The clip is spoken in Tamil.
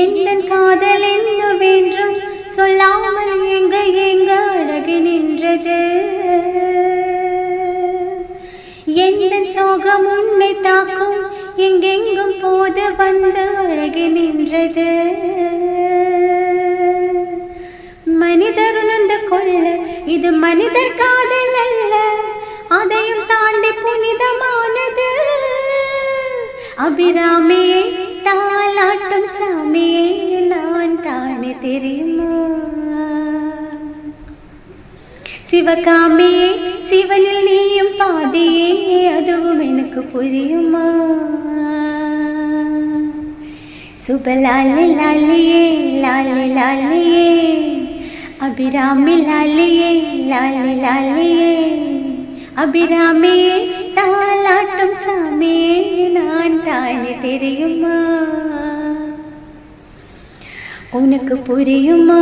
எந்தன் காதல் என்னவென்றும் சொல்லாமல் எங்க எங்க அழகி நின்றது. எந்தன் சோகம் உன்னை தாக்கும் எங்கெங்கும் போது வந்து அழகி நின்றது. மனிதர் உணர்ந்து கொள்ள இது மனிதர் காதல் அல்ல, அதையும் தாண்டி புனிதமானது. அபிராமியே தாலாட்டும் சாமியே நான் தானே தெரியுமா. சிவகாமியே சிவனில் நீயும் பாதியே அதுவும் எனக்கு புரியுமா. சுபலாலி லாலியே லாலி லாலியே அபிராமி லாலியே லாலி லாலியே அபிராமியே தாலாட்டும் சாமியே நான் தானே தெரியுமா. உனக்கு புரியுமா.